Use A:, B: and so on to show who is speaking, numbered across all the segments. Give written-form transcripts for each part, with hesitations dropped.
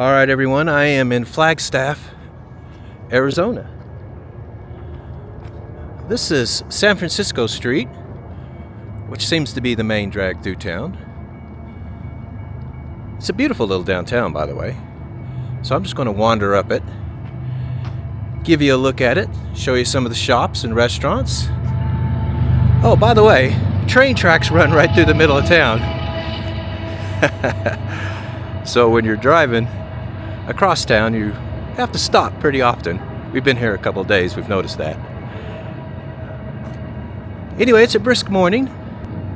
A: All right, everyone, I am in Flagstaff, Arizona. This is San Francisco Street, which seems to be the main drag through town. It's a beautiful little downtown, by the way. So I'm just going to wander up it, give you a look at it, show you some of the shops and restaurants. Oh, by the way, train tracks run right through the middle of town. So when you're driving across town, you have to stop pretty often. We've been here a couple of days, we've noticed that. Anyway, it's a brisk morning.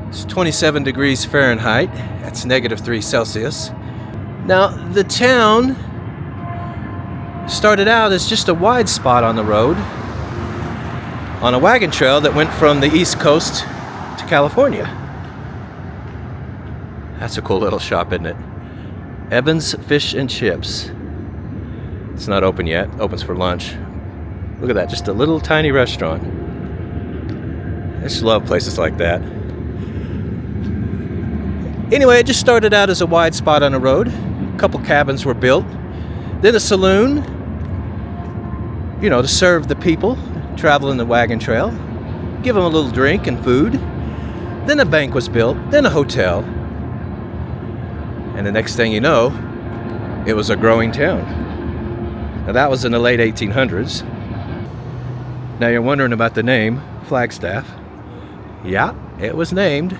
A: It's 27 degrees Fahrenheit. That's -3 Celsius. Now, the town started out as just a wide spot on the road on a wagon trail that went from the East Coast to California. That's a cool little shop, isn't it? Evans Fish and Chips. It's not open yet. Opens for lunch. Look at that, just a little tiny restaurant. I just love places like that. Anyway, it just started out as a wide spot on the road. A couple cabins were built. Then a saloon, to serve the people traveling the wagon trail. Give them a little drink and food. Then a bank was built. Then a hotel. And the next thing you know, it was a growing town. Now that was in the late 1800s. Now you're wondering about the name, Flagstaff. Yeah, it was named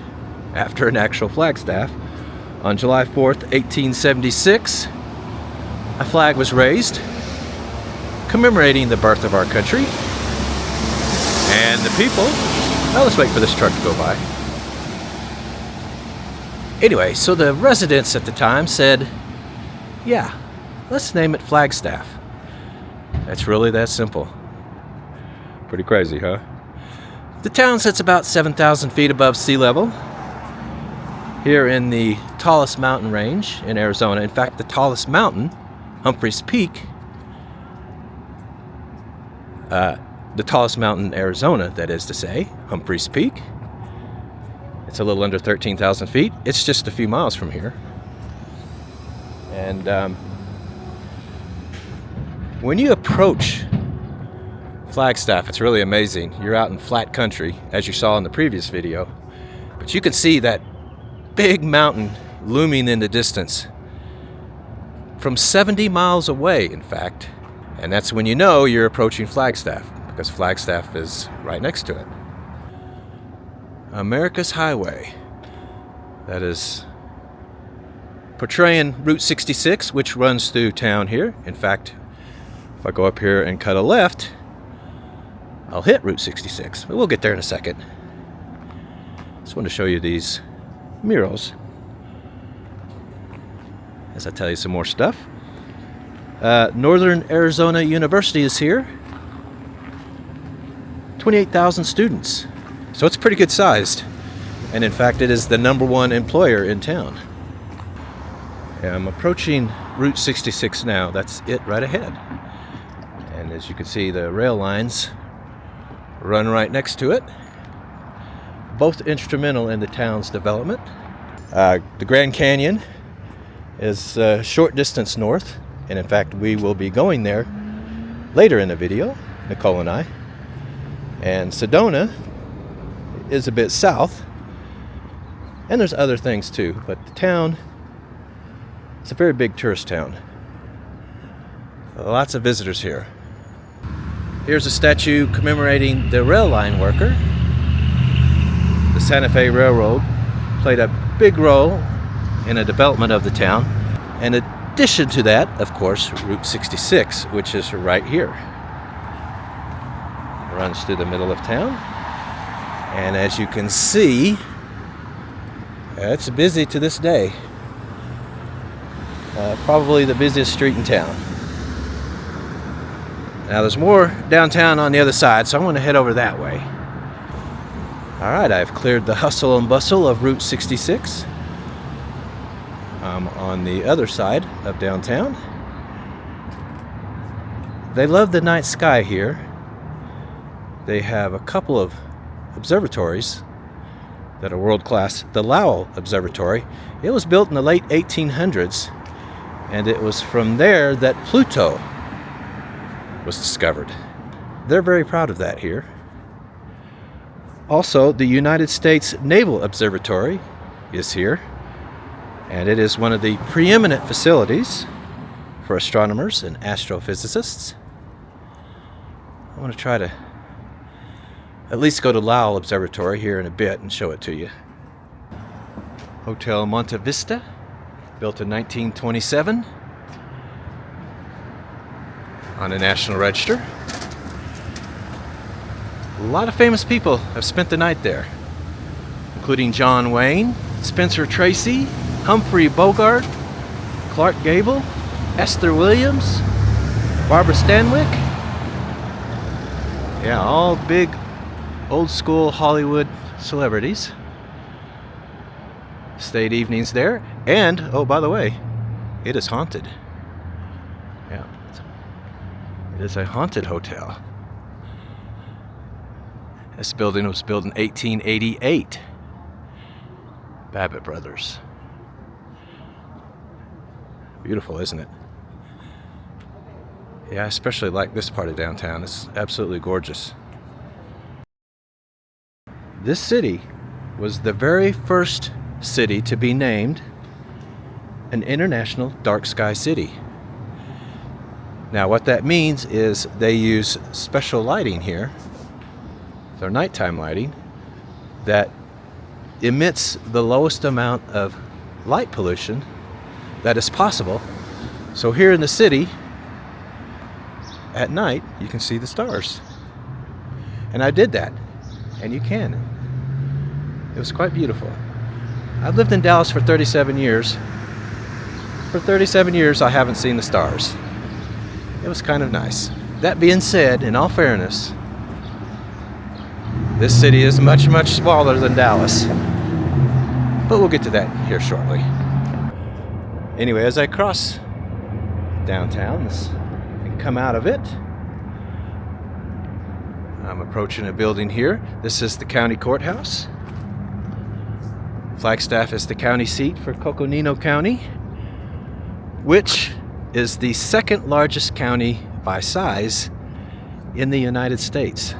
A: after an actual Flagstaff. On July 4th, 1876, a flag was raised commemorating the birth of our country. And the people, now let's wait for this truck to go by. Anyway, so the residents at the time said, yeah, let's name it Flagstaff. It's really that simple. Pretty crazy, huh? The town sits about 7,000 feet above sea level, here in the tallest mountain range in Arizona. In fact, the tallest mountain, Humphreys Peak, the tallest mountain in Arizona, that is to say, Humphreys Peak. It's a little under 13,000 feet. It's just a few miles from here. And when you approach Flagstaff, it's really amazing. You're out in flat country, as you saw in the previous video, but you can see that big mountain looming in the distance from 70 miles away, in fact. And that's when you know you're approaching Flagstaff, because Flagstaff is right next to it. America's Highway. That is portraying Route 66, which runs through town here. In fact, if I go up here and cut a left, I'll hit Route 66, but we'll get there in a second. Just want to show you these murals as I tell you some more stuff. Northern Arizona University is here. 28,000 students. So it's pretty good sized. And in fact, it is the #1 employer in town. Yeah, I'm approaching Route 66 now. That's it right ahead. And as you can see, the rail lines run right next to it. Both instrumental in the town's development. The Grand Canyon is a short distance north. And in fact, we will be going there later in the video, Nicole and I. And Sedona is a bit south, and there's other things too, but the town, it's a very big tourist town. Lots of visitors here. Here's a statue commemorating the rail line worker. The Santa Fe Railroad played a big role in the development of the town. In addition to that, of course, Route 66, which is right here. Runs through the middle of town. And as you can see, it's busy to this day. Probably the busiest street in town. Now there's more downtown on the other side, so I'm going to head over that way. All right, I've cleared the hustle and bustle of Route 66. I'm on the other side of downtown. They love the night sky here. They have a couple of observatories that are world class. The Lowell Observatory, it was built in the late 1800s And it was from there that Pluto was discovered. They're very proud of that here. Also, the United States Naval Observatory is here, and it is one of the preeminent facilities for astronomers and astrophysicists. I want to try to at least go to Lowell Observatory here in a bit and show it to you. Hotel Monte Vista, built in 1927 on the National Register. A lot of famous people have spent the night there, including John Wayne, Spencer Tracy, Humphrey Bogart, Clark Gable, Esther Williams, Barbara Stanwyck. Yeah, all big old school Hollywood celebrities stayed evenings there. And, oh, by the way, it is haunted. Yeah, it is a haunted hotel. This building was built in 1888. Babbitt Brothers. Beautiful, isn't it? Yeah, I especially like this part of downtown. It's absolutely gorgeous. This city was the very first city to be named an international dark sky city. Now, what that means is they use special lighting here, their nighttime lighting, that emits the lowest amount of light pollution that is possible. So here in the city, at night, you can see the stars. And I did that, and you can. It was quite beautiful. I've lived in Dallas for 37 years. For 37 years, I haven't seen the stars. It was kind of nice. That being said, in all fairness, this city is much, much smaller than Dallas. But we'll get to that here shortly. Anyway, as I cross downtown and come out of it, I'm approaching a building here. This is the county courthouse. Flagstaff is the county seat for Coconino County, which is the second largest county by size in the United States.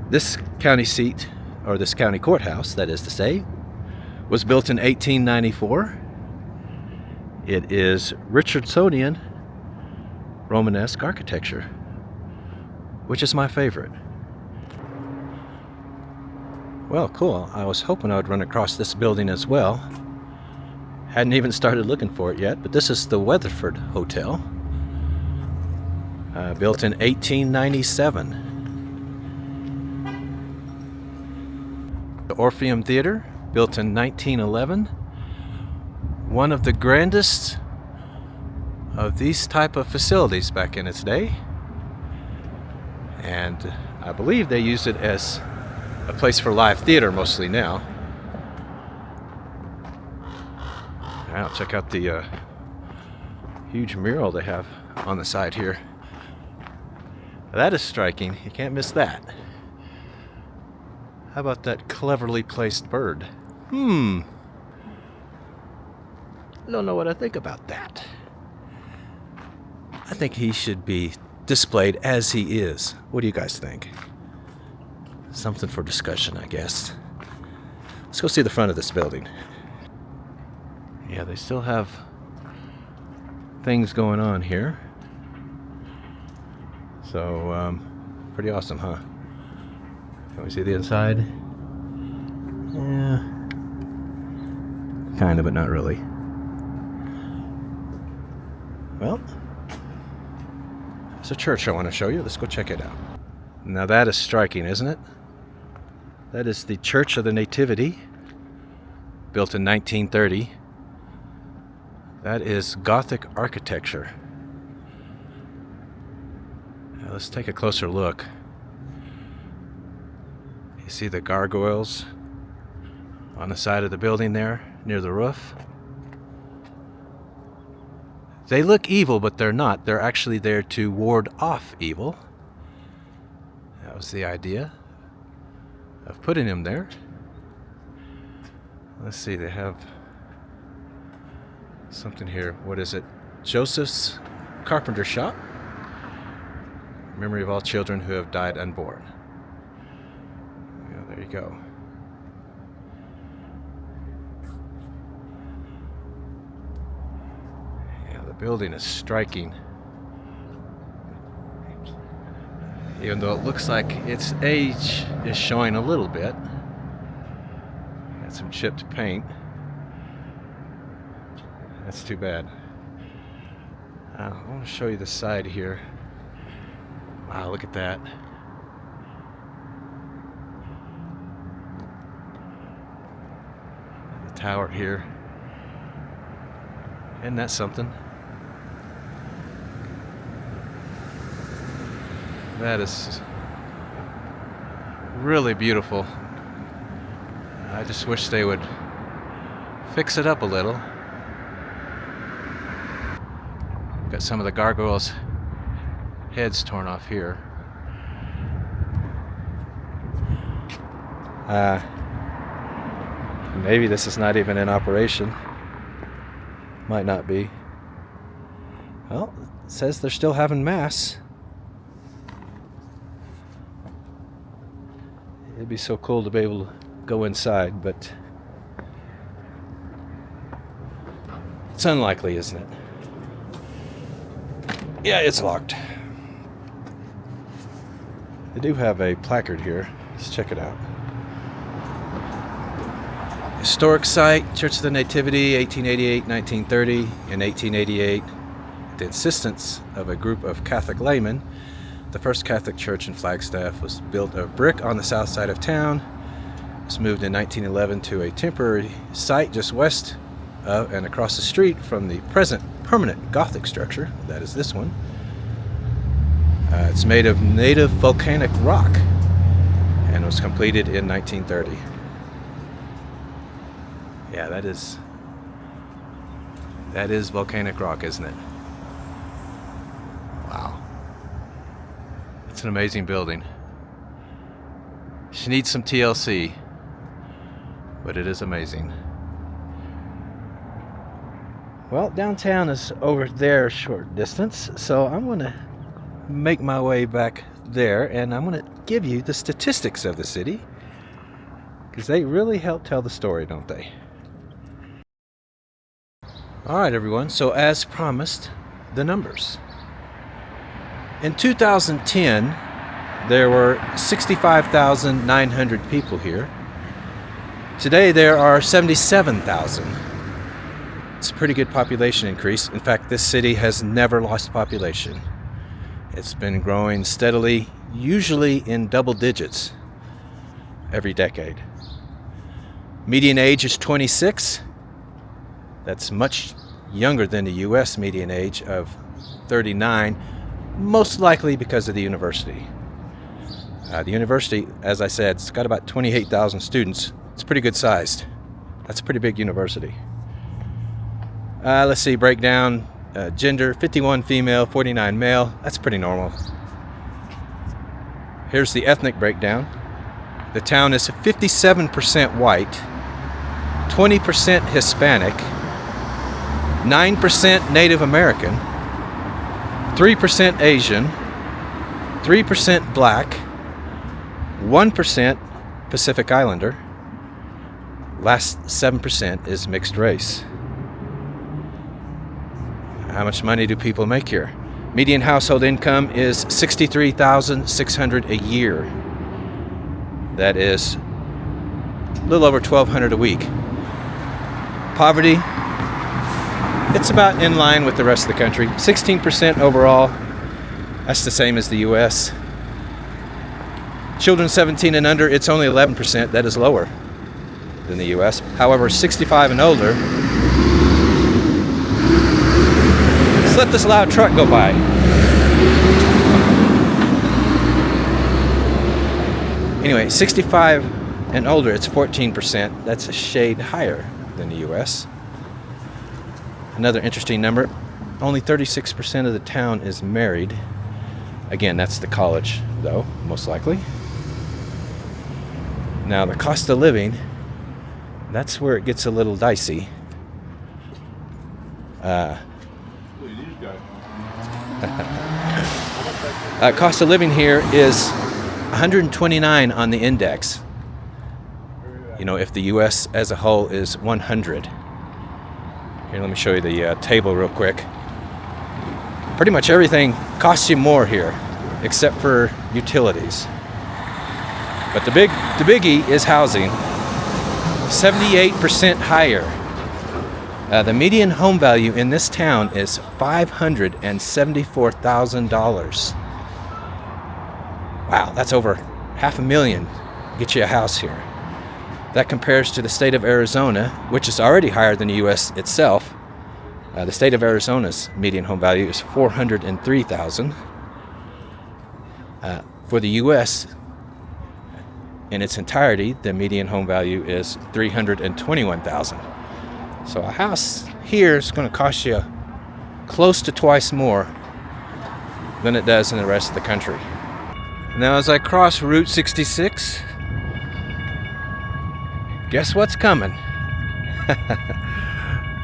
A: This county seat, or this county courthouse, that is to say, was built in 1894. It is Richardsonian Romanesque architecture, which is my favorite. Well, cool. I was hoping I would run across this building as well. Hadn't even started looking for it yet, but this is the Weatherford Hotel, built in 1897. The Orpheum Theater, built in 1911. One of the grandest of these type of facilities back in its day. And I believe they use it as a place for live theater mostly now. Now check out the huge mural they have on the side here. That is striking. You can't miss that. How about that cleverly placed bird? I don't know what I think about that. I think he should be displayed as he is. What do you guys think? Something for discussion, I guess. Let's go see the front of this building. Yeah, they still have things going on here. So, pretty awesome, huh? Can we see the inside? Yeah. Kind of, but not really. Well, there's a church I want to show you. Let's go check it out. Now that is striking, isn't it? That is the Church of the Nativity, built in 1930. That is Gothic architecture. Now let's take a closer look. You see the gargoyles on the side of the building there, near the roof? They look evil, but they're not. They're actually there to ward off evil. That was the idea of putting them there. Let's see, they have Something here. What is it? Joseph's Carpenter Shop. Memory of all children who have died unborn. Yeah, there you go. Yeah, the building is striking. Even though it looks like its age is showing a little bit. Got some chipped paint. That's too bad. I want to show you the side here. Wow, look at that. The tower here. Isn't that something? That is really beautiful. I just wish they would fix it up a little. Got some of the gargoyles' heads torn off here. Maybe this is not even in operation. Might not be. Well, it says they're still having mass. It'd be so cool to be able to go inside, but it's unlikely, isn't it? Yeah, it's locked. They do have a placard here. Let's check it out. Historic site, Church of the Nativity, 1888, 1930, and 1888. At the insistence of a group of Catholic laymen, the first Catholic church in Flagstaff was built of brick on the south side of town. It was moved in 1911 to a temporary site just west of and across the street from the present permanent Gothic structure. That is this one. It's made of native volcanic rock and was completed in 1930. Yeah, that is volcanic rock, isn't it? Wow. It's an amazing building. She needs some TLC, but it is amazing. Well, downtown is over there a short distance, so I'm going to make my way back there, and I'm going to give you the statistics of the city, because they really help tell the story, don't they? Alright everyone, so as promised, the numbers. In 2010, there were 65,900 people here. Today there are 77,000. It's a pretty good population increase. In fact, this city has never lost population. It's been growing steadily, usually in double digits, every decade. Median age is 26. That's much younger than the U.S. median age of 39, most likely because of the university. The university, as I said, it's got about 28,000 students. It's pretty good sized. That's a pretty big university. Let's see, breakdown, gender, 51 female, 49 male. That's pretty normal. Here's the ethnic breakdown. The town is 57% white, 20% Hispanic, 9% Native American, 3% Asian, 3% Black, 1% Pacific Islander. Last 7% is mixed race. How much money do people make here? Median household income is $63,600 a year. That is a little over $1,200 a week. Poverty, it's about in line with the rest of the country. 16% overall. That's the same as the U.S. Children 17 and under, it's only 11%. That is lower than the U.S. However, 65 and older. Let's let this loud truck go by. Anyway, 65 and older, it's 14%. That's a shade higher than the U.S. Another interesting number, only 36% of the town is married. Again, that's the college, though, most likely. Now, the cost of living, that's where it gets a little dicey. Cost of living here is 129 on the index. You know, if the U.S. as a whole is 100. Here, let me show you the table real quick. Pretty much everything costs you more here, except for utilities. But the biggie is housing. 78% higher. The median home value in this town is $574,000. Wow, that's over $500,000 to get you a house here. That compares to the state of Arizona, which is already higher than the U.S. itself. The state of Arizona's median home value is $403,000. For the U.S. in its entirety, the median home value is $321,000. So a house here is going to cost you close to twice more than it does in the rest of the country. Now as I cross Route 66, guess what's coming?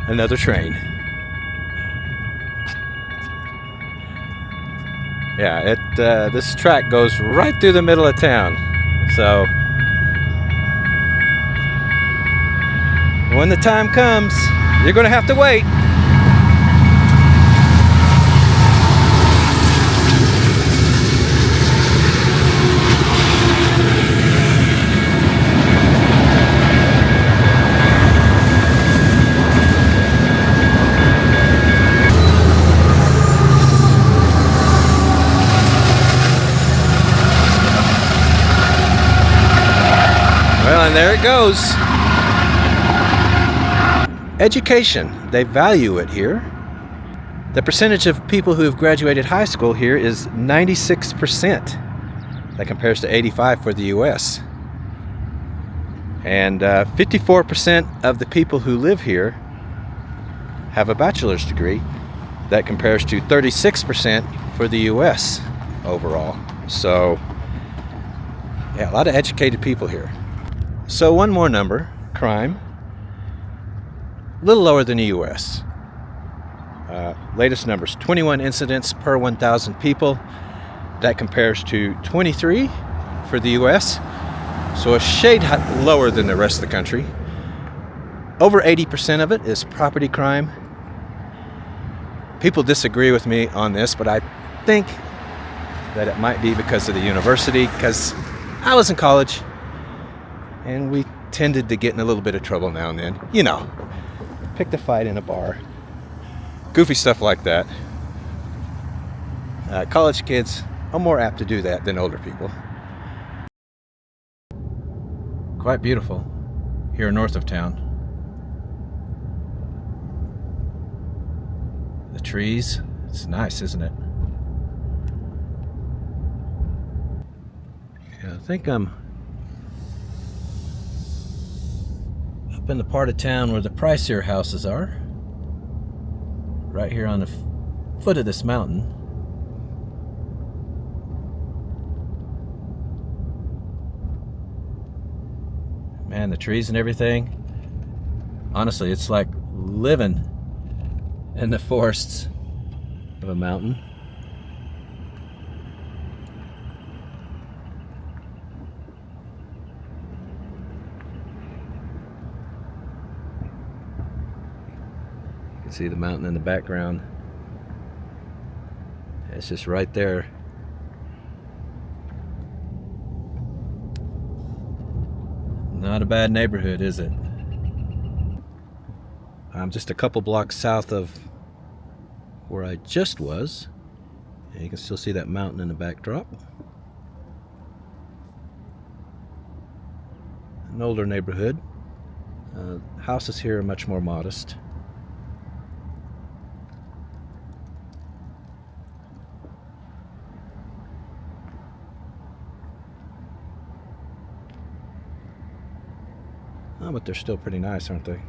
A: Another train. Yeah, this track goes right through the middle of town. So when the time comes, you're going to have to wait. Well, and there it goes. Education, they value it here. The percentage of people who have graduated high school here is 96%. That compares to 85% for the US. And 54% of the people who live here have a bachelor's degree. That compares to 36% for the US overall. So, yeah, a lot of educated people here. So one more number, crime. A little lower than the U.S. Latest numbers, 21 incidents per 1,000 people. That compares to 23 for the U.S. So a shade lower than the rest of the country. Over 80% of it is property crime. People disagree with me on this, but I think that it might be because of the university, because I was in college and we tended to get in a little bit of trouble now and then. You know, picked a fight in a bar. Goofy stuff like that. College kids are more apt to do that than older people. Quite beautiful here north of town. The trees, it's nice, isn't it? Yeah, I think I'm up in the part of town where the pricier houses are. Right here on the foot of this mountain. Man, the trees and everything. Honestly, it's like living in the forests of a mountain. You can see the mountain in the background. It's just right there. Not a bad neighborhood, is it? I'm just a couple blocks south of where I just was. And you can still see that mountain in the backdrop. An older neighborhood. Houses here are much more modest. Oh, but they're still pretty nice, aren't they?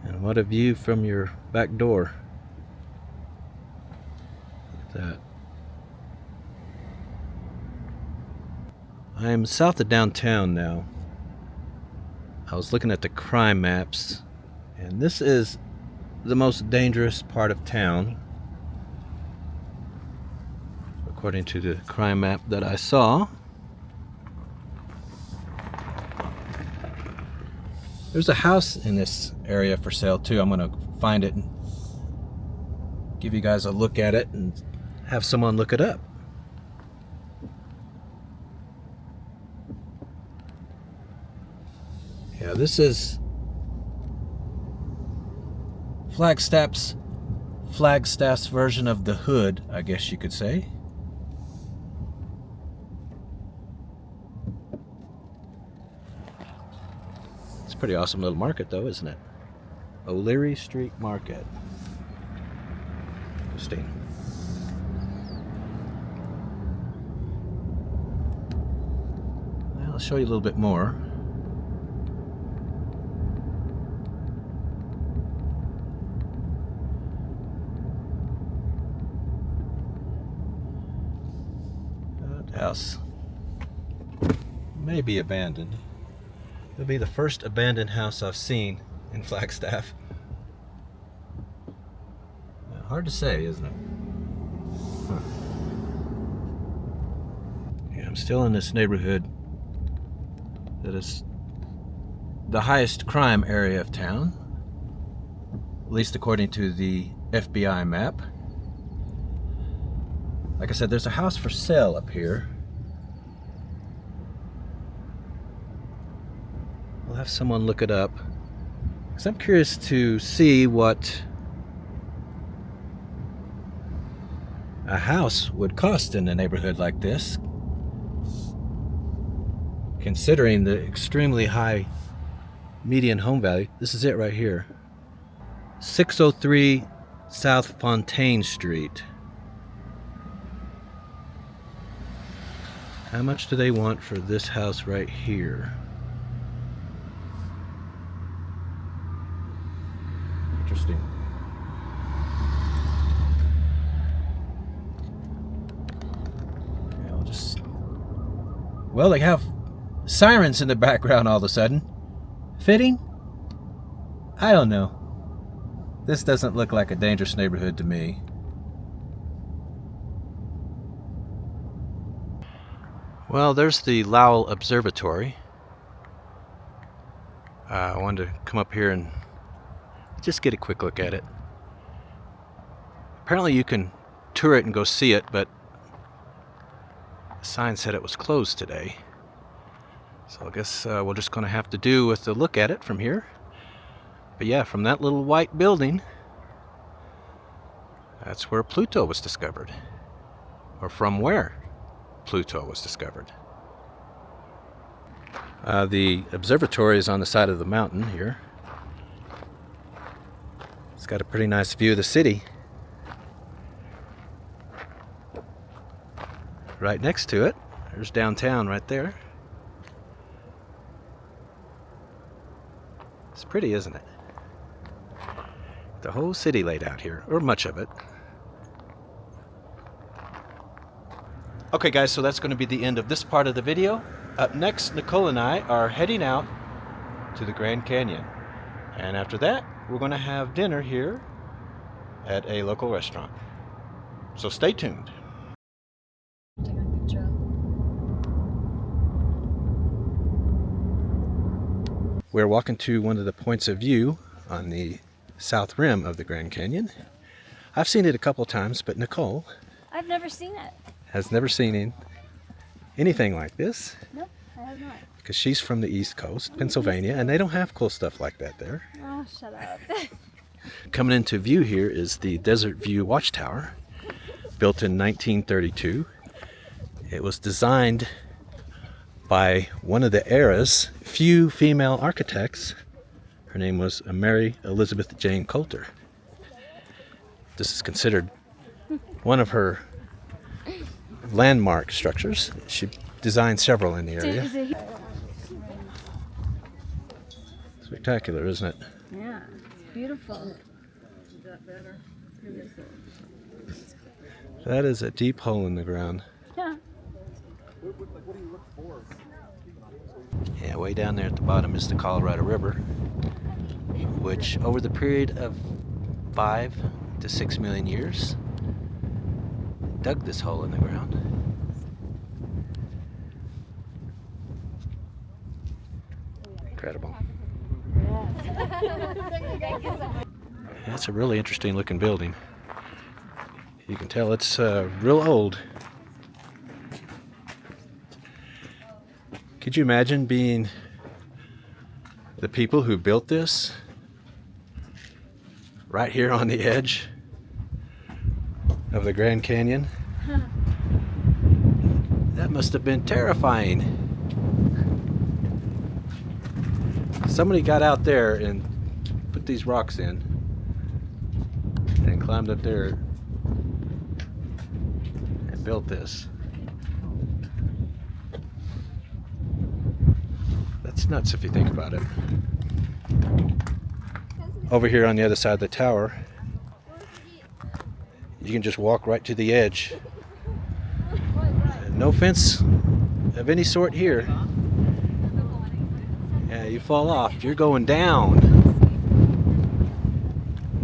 A: And what a view from your back door. Look at that. I am south of downtown now. I was looking at the crime maps, and this is the most dangerous part of town, according to the crime map that I saw. There's a house in this area for sale too. I'm gonna find it and give you guys a look at it and have someone look it up. Yeah, this is Flagstaff's version of the hood, I guess you could say. It's a pretty awesome little market though, isn't it? O'Leary Street Market. Interesting. Well, I'll show you a little bit more. House may be abandoned. It'll be the first abandoned house I've seen in Flagstaff. Hard to say, isn't it? Huh. Yeah, I'm still in this neighborhood that is the highest crime area of town, at least according to the FBI map. Like I said, there's a house for sale up here. We'll have someone look it up, because I'm curious to see what a house would cost in a neighborhood like this, considering the extremely high median home value. This is it right here. 603 South Fontaine Street. How much do they want for this house right here? Interesting. Yeah, well, they have sirens in the background all of a sudden. Fitting? I don't know. This doesn't look like a dangerous neighborhood to me. Well, there's the Lowell Observatory. I wanted to come up here and just get a quick look at it. Apparently you can tour it and go see it, but the sign said it was closed today. So I guess we're just going to have to do with a look at it from here. But yeah, from that little white building, that's where Pluto was discovered. Or from where Pluto was discovered. The observatory is on the side of the mountain here. It's got a pretty nice view of the city. Right next to it, there's downtown right there. It's pretty, isn't it? The whole city laid out here, or much of it. Okay guys, so that's going to be the end of this part of the video. Up next, Nicole and I are heading out to the Grand Canyon. And after that, we're going to have dinner here at a local restaurant. So stay tuned. We're walking to one of the points of view on the south rim of the Grand Canyon. I've seen it a couple times, but Nicole...
B: I've never seen it.
A: Has never seen anything like this.
B: Nope, I have not.
A: Because she's from the East Coast, Pennsylvania, and they don't have cool stuff like that there.
B: Oh, shut up.
A: Coming into view here is the Desert View Watchtower, built in 1932. It was designed by one of the era's few female architects. Her name was Mary Elizabeth Jane Coulter. This is considered one of her landmark structures. She designed several in the area. Spectacular, isn't it?
B: Yeah, it's beautiful.
A: That is a deep hole in the ground.
B: Yeah.
A: Yeah, way down there at the bottom is the Colorado River, which over the period of 5 to 6 million years dug this hole in the ground. Incredible. That's a really interesting looking building. You can tell it's real old. Could you imagine being the people who built this right here on the edge of the Grand Canyon? That must have been terrifying. Somebody got out there and put these rocks in and climbed up there and built this. That's nuts if you think about it. Over here on the other side of the tower, you can just walk right to the edge. No fence of any sort here. Yeah, you fall off, you're going down.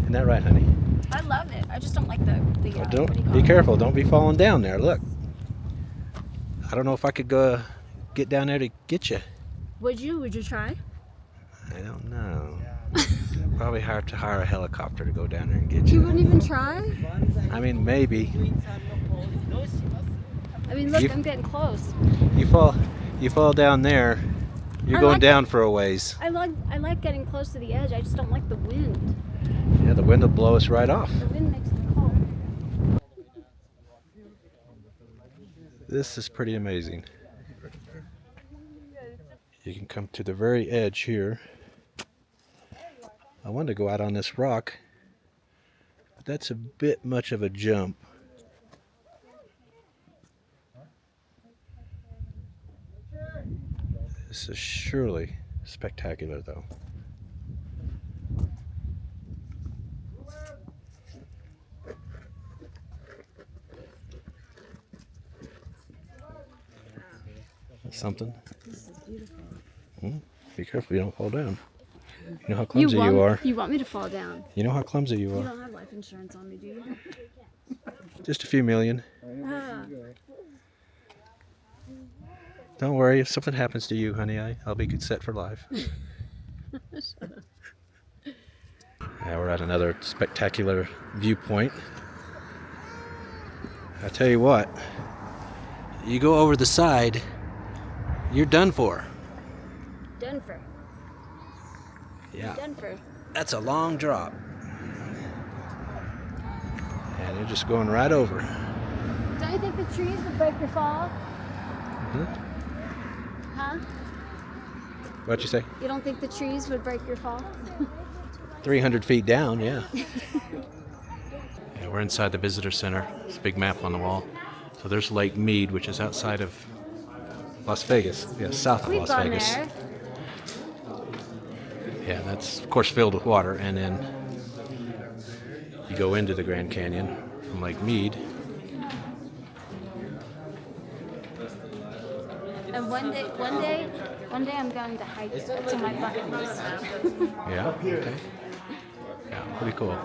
A: Isn't that right, honey?
B: I love it. I just don't like the
A: Well, don't be careful. Don't be falling down there. Look. I don't know if I could go get down there to get you.
B: Would you? Would you try?
A: I don't know. Probably have to hire a helicopter to go down there and get you.
B: You wouldn't even try?
A: I mean, maybe.
B: I mean, look, I'm getting close.
A: You fall down there. You're going down for a ways.
B: I like getting close to the edge. I just don't like the wind.
A: Yeah, the wind will blow us right off.
B: The wind makes me cold.
A: This is pretty amazing. You can come to the very edge here. I wanted to go out on this rock, but that's a bit much of a jump. This is surely spectacular, though. Something.
B: This is beautiful.
A: Be careful you don't fall down. You know how clumsy you are.
B: You want me to fall down?
A: You know how clumsy you
B: You
A: are.
B: don't have life insurance on me, do you?
A: Just a few million.
B: Ah.
A: Don't worry, if something happens to you, honey, I'll be set for life. Yeah, we're at another spectacular viewpoint. I tell you what, you go over the side, you're done for.
B: Denver.
A: Yeah,
B: Denver.
A: that's a long drop. And you're just going right over.
B: Don't you think the trees would break your fall? Huh?
A: What'd you say?
B: You don't think the trees would break your fall?
A: 300 feet down, yeah. Yeah, we're inside the visitor center. There's a big map on the wall. So there's Lake Mead, which is outside of Las Vegas. Yeah, south of
B: We've
A: Las
B: gone
A: Vegas.
B: there.
A: Yeah, that's of course filled with water, and then you go into the Grand Canyon from Lake Mead.
B: And one day I'm going to hike it. It's on my bucket list.
A: Yeah, okay. Yeah, pretty cool.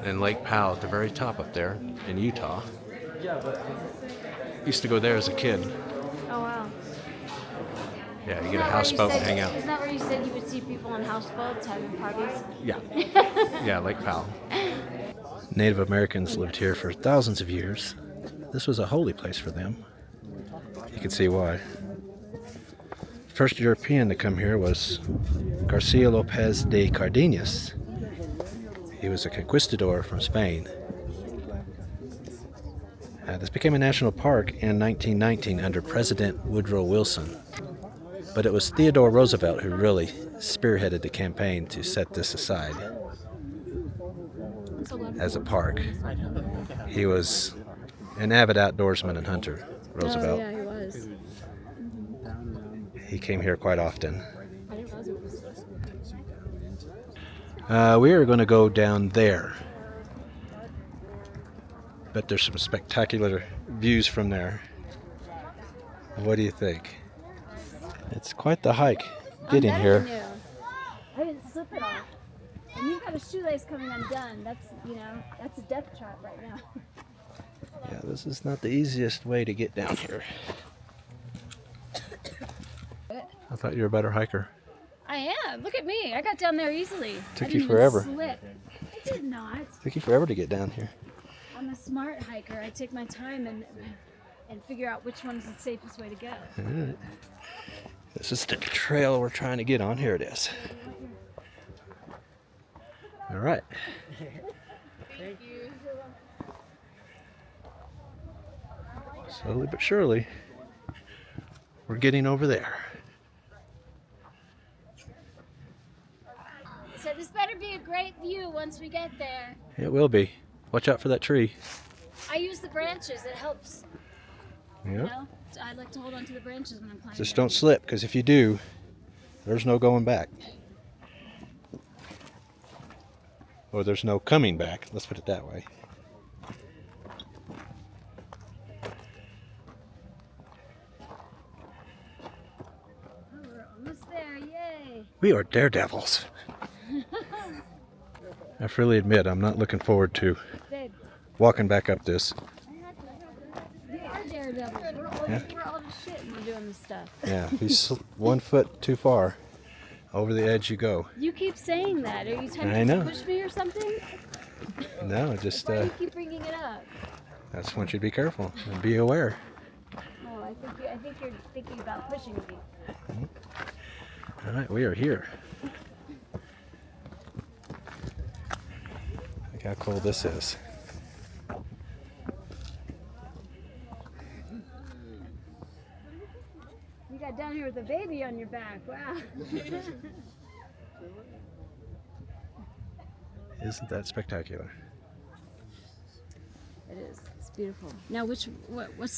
A: And Lake Powell at the very top up there in Utah. Used to go there as a kid.
B: Oh wow.
A: Yeah, you get a houseboat and hang out.
B: Isn't that where you said you would see people on houseboats having parties?
A: Yeah. Yeah, Lake Powell. Native Americans lived here for thousands of years. This was a holy place for them. You can see why. First European to come here was Garcia Lopez de Cardenas. He was a conquistador from Spain. This became a national park in 1919 under President Woodrow Wilson. But it was Theodore Roosevelt who really spearheaded the campaign to set this aside as a park. He was an avid outdoorsman and hunter, Roosevelt.
B: Oh, yeah, he was.
A: He came here quite often. We are going to go down there. But there's some spectacular views from there. What do you think? It's quite the hike getting
B: I'm
A: here.
B: better than you. I didn't slip it off. And you've got a shoelace coming undone. That's, you know, that's a death trap right now.
A: Yeah, this is not the easiest way to get down here. I thought you were a better hiker.
B: I am. Look at me. I got down there easily.
A: Took
B: I
A: you
B: didn't
A: forever.
B: Even slip. I did not.
A: Took you forever to get down here.
B: I'm a smart hiker. I take my time and figure out which one's the safest way to go.
A: All right. This is the trail we're trying to get on. Here it is. All right.
B: Thank you.
A: Slowly but surely, we're getting over there.
B: So this better be a great view once we get there.
A: It will be. Watch out for that tree.
B: I use the branches. It helps. You
A: Yep.
B: know? So I like to hold on to the branches when I'm climbing.
A: Just don't slip, because if you do, there's no going back. Or there's no coming back. Let's put it that way.
B: Oh, we're almost there. Yay.
A: We are daredevils. I freely admit I'm not looking forward to
B: Babe,
A: walking back up this.
B: we are daredevils. We're all just shit when we're doing this stuff.
A: Yeah, if you 1 foot too far, over the edge you go.
B: You keep saying that. Are you
A: I
B: trying
A: know.
B: to push me or something?
A: No, just
B: Why do you keep bringing it up?
A: I just want you to be careful and be aware.
B: Oh, I think you're thinking about pushing me.
A: All right, we are here. Look how cool this is.
B: You got down here with a baby on your back. Wow.
A: Isn't that spectacular?
B: It is. It's beautiful. Now, what's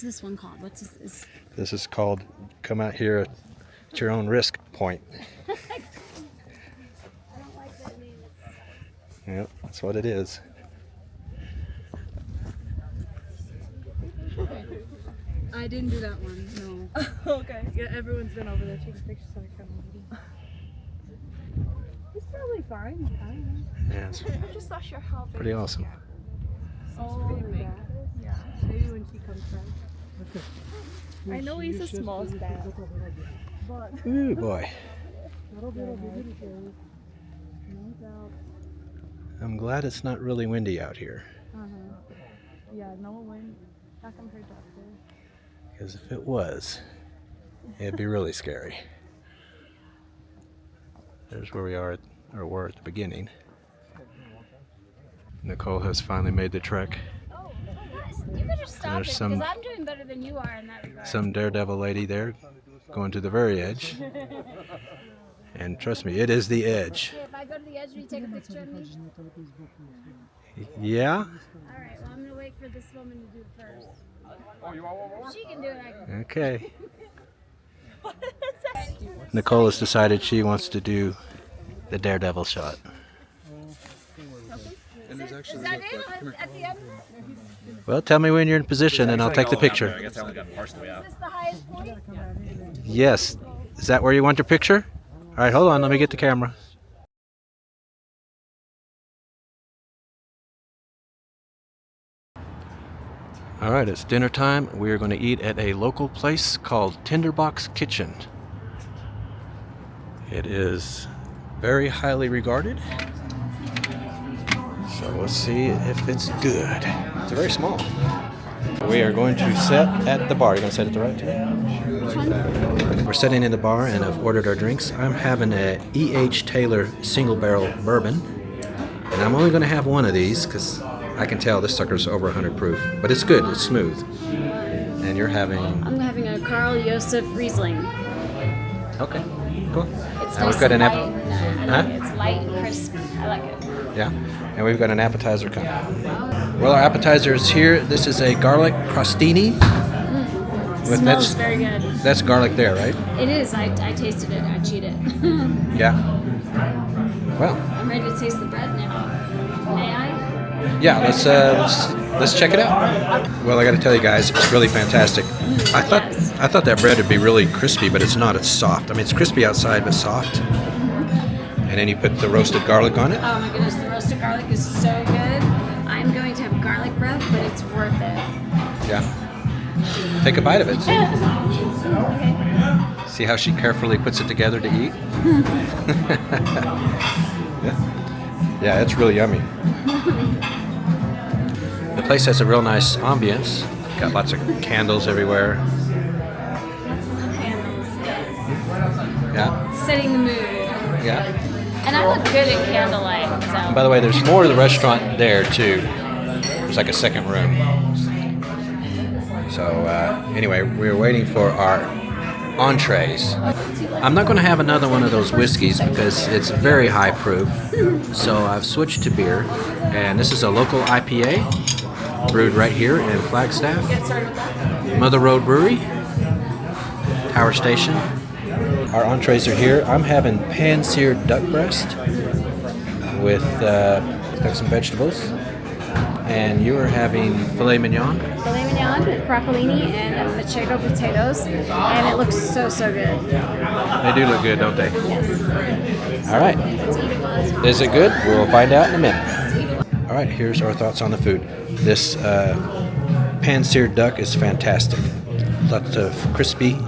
B: this one called? What's this?
A: This is called come out here at your own risk point.
B: I don't like that name.
A: Yep, that's what it is.
B: I didn't do that one. No.
C: Okay. Yeah, everyone's been over there taking pictures, so I kind of It's probably fine. I don't know.
A: Yeah, it's
C: I'm just not sure how big.
A: pretty awesome.
C: Oh, yeah. Maybe when she comes back. I know he's a small staff, but
A: Ooh, boy.
C: no doubt.
A: I'm glad it's not really windy out here.
C: Yeah, no wind. Not compared to up there.
A: Because if it was, it'd be really scary. There's where we are, or were at the beginning. Nicole has finally made the trek.
B: Oh, you better stop
A: There's
B: it
A: some-
B: because I'm doing better than you are in that regard.
A: Some daredevil lady there going to the very edge. And trust me, it is the edge.
B: Hey, if I go to the edge, will you take a picture of me?
A: Yeah?
B: All right. Well, I'm gonna wait for this woman to do it first. If she can do it, I can.
A: Okay. Nicole has decided she wants to do the daredevil shot.
B: Is that it at the end?
A: Well, tell me when you're in position and I'll take the picture.
B: Is this the highest point?
A: Yes. Is that where you want your picture? All right, hold on. Let me get the camera. All right, it's dinner time. We are going to eat at a local place called Tinderbox Kitchen. It is very highly regarded. So let's see if it's good. It's very small. We are going to set at the bar. You're going to set at the right time? We're sitting in the bar and I've ordered our drinks. I'm having a E.H. Taylor single barrel bourbon. And I'm only going to have one of these because I can tell this sucker's over 100 proof. But it's good. It's smooth. And you're having...
B: I'm having a Carl Josef Riesling.
A: Okay, cool.
B: It's
A: And
B: nice
A: we've got
B: and
A: an
B: light. I like it. It's light and crisp. I like it.
A: Yeah, and we've got an appetizer coming. Well, our appetizer is here. This is a garlic crostini.
B: Smells very good.
A: That's garlic there, right?
B: It is. I tasted it. I cheated.
A: Yeah. Well,
B: I'm ready to taste the bread now. May I?
A: Yeah, let's check it out. Well, I got to tell you guys, it's really fantastic. I thought that bread would be really crispy, but it's not. It's soft. I mean, it's crispy outside, but soft. And then you put the roasted garlic on it.
B: Oh my goodness, the roasted garlic is so good. I'm going to have garlic breath, but it's worth it.
A: Yeah. Take a bite of it. See how she carefully puts it together to eat? Yeah, it's really yummy. The place has a real nice ambience. Got lots of candles everywhere. Yeah.
B: Setting the mood.
A: Yeah.
B: And I look good in candlelight. So.
A: And by the way, there's more to the restaurant there too. There's like a second room. So anyway, we're waiting for our entrees. I'm not going to have another one of those whiskeys because it's very high proof. So I've switched to beer, and this is a local IPA brewed right here in Flagstaff. Mother Road Brewery, Power Station. Our entrees are here. I'm having pan-seared duck breast with got some vegetables. And you are having filet mignon?
B: Filet mignon with broccolini and manchego potatoes. And it looks so, so good.
A: They do look good, don't they?
B: Yes.
A: All right. Is it good? We'll find out in a minute. All right, here's our thoughts on the food. This pan-seared duck is fantastic. Lots of crispy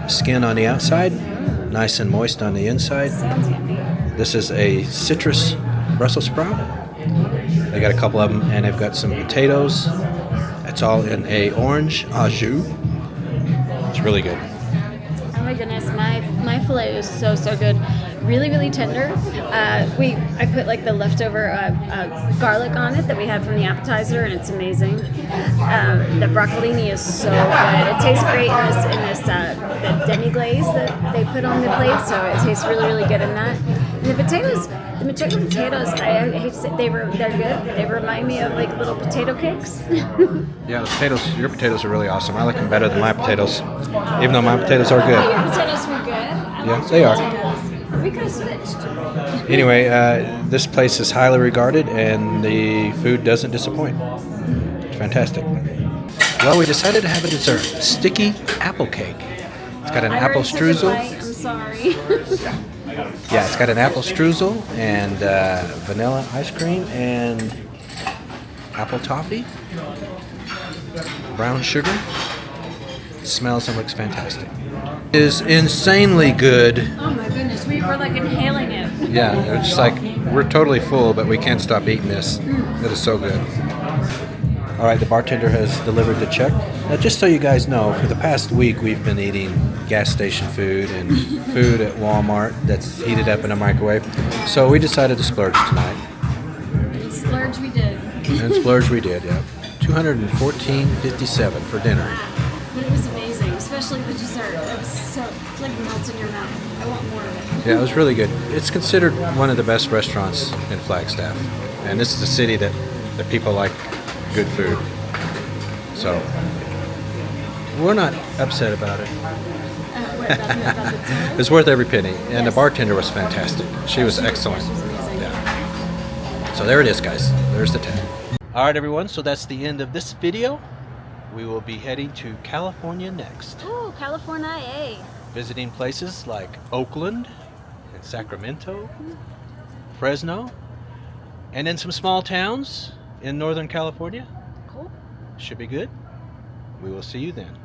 A: skin on the outside, nice and moist on the inside.
B: Sounds yummy.
A: This is a citrus Brussels sprout. They got a couple of them, and they've got some potatoes. It's all in a orange au jus. It's really good.
B: Oh my goodness, my filet is so, so good. Really, really tender. I put like the leftover garlic on it that we had from the appetizer, and it's amazing. The broccolini is so good. It tastes great in this the demi-glaze that they put on the plate, so it tastes really, really good in that. And the potatoes, the manchego potatoes, I hate to say they're good. They remind me of like little potato cakes.
A: Yeah, the potatoes. Your potatoes are really awesome. I like them better than my potatoes, even though my potatoes are good.
B: Your potatoes were good.
A: Yeah, they are.
B: We could have switched.
A: Anyway, this place is highly regarded, and the food doesn't disappoint. It's fantastic. Well, we decided to have a dessert, sticky apple cake. It's got an apple streusel.
B: I'm sorry.
A: Yeah, it's got an apple streusel and vanilla ice cream and apple toffee, brown sugar. It smells and looks fantastic. It is insanely good.
B: Oh my goodness, we're like inhaling it.
A: Yeah, it's just like we're totally full, but we can't stop eating this. It is so good. All right, the bartender has delivered the check. Now, just so you guys know, for the past week, we've been eating gas station food and food at Walmart that's heated up in a microwave. So we decided to splurge tonight.
B: And splurge we did.
A: And splurge we did, yeah. $214.57 for dinner.
B: But it was amazing, especially the dessert. It was so, it like melts in your mouth. I want more of it.
A: Yeah, it was really good. It's considered one of the best restaurants in Flagstaff. And this is a city that people like good food. So we're not upset about it. It's worth every penny. And the bartender was fantastic. She was excellent. Yeah. So there it is, guys. There's the tag. All right, everyone. So that's the end of this video. We will be heading to California next.
B: Ooh, California.
A: Visiting places like Oakland and Sacramento, Fresno, and then some small towns in Northern California.
B: Cool.
A: Should be good. We will see you then.